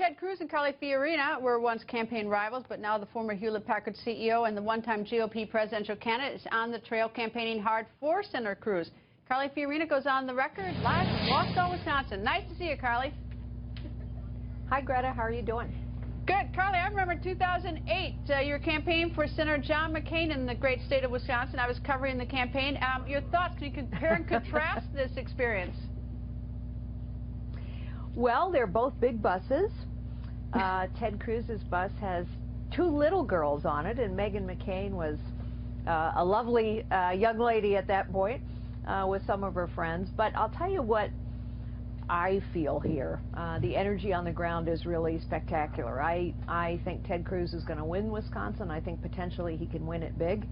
Ted Cruz and Carly Fiorina were once campaign rivals, but now the former Hewlett-Packard CEO and the one-time GOP presidential candidate is on the trail campaigning hard for Senator Cruz. Carly Fiorina goes on the record live from Wausau, Wisconsin. Nice to see you, Carly. Hi, Greta. How are you doing? Good. Carly, I remember 2008, your campaign for Senator John McCain in the great state of Wisconsin. I was covering the campaign. Your thoughts, can you compare and contrast this experience? Well, they're both big buses. Ted Cruz's bus has two little girls on it, and Meghan McCain was a lovely young lady at that point with some of her friends. But I'll tell you what I feel here. The energy on the ground is really spectacular. I think Ted Cruz is going to win Wisconsin. I think potentially he can win it big,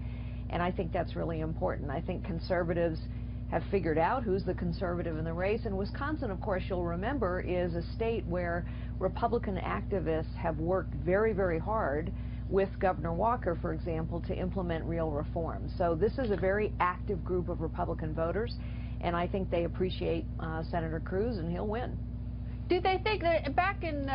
and I think that's really important. I think conservatives have figured out who's the conservative in the race. And Wisconsin, of course, you'll remember, is a state where Republican activists have worked very, very hard with Governor Walker, for example, to implement real reforms. So this is a very active group of Republican voters, and I think they appreciate Senator Cruz, and he'll win. Do they think that back in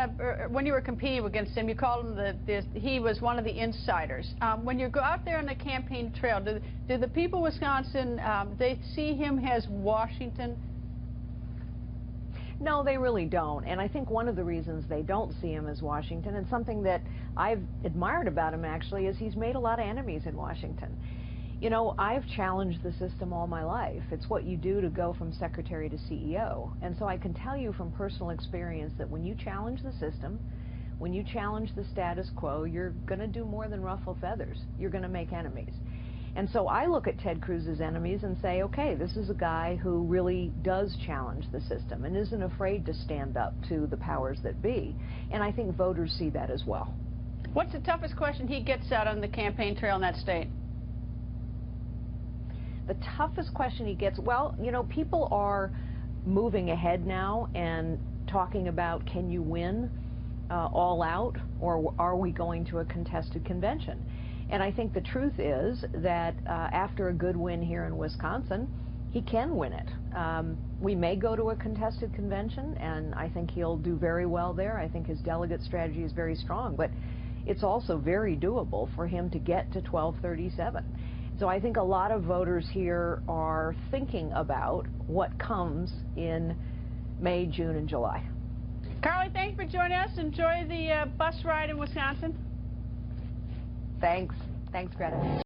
when you were competing against him, you called him he was one of the insiders. When you go out there on the campaign trail, do the people of Wisconsin, they see him as Washington? No, they really don't. And I think one of the reasons they don't see him as Washington, and something that I've admired about him actually, is he's made a lot of enemies in Washington. You know, I've challenged the system all my life. It's what you do to go from secretary to CEO. And so I can tell you from personal experience that when you challenge the system, when you challenge the status quo, you're going to do more than ruffle feathers. You're going to make enemies. And so I look at Ted Cruz's enemies and say, okay, this is a guy who really does challenge the system and isn't afraid to stand up to the powers that be. And I think voters see that as well. What's the toughest question he gets out on the campaign trail in that state? The toughest question he gets, well, you know, people are moving ahead now and talking about, can you win all out, or are we going to a contested convention? And I think the truth is that after a good win here in Wisconsin, he can win it. We may go to a contested convention, and I think he'll do very well there. I think his delegate strategy is very strong, but it's also very doable for him to get to 1237. So I think a lot of voters here are thinking about what comes in May, June, and July. Carly, thanks for joining us. Enjoy the bus ride in Wisconsin. Thanks. Thanks, Greta.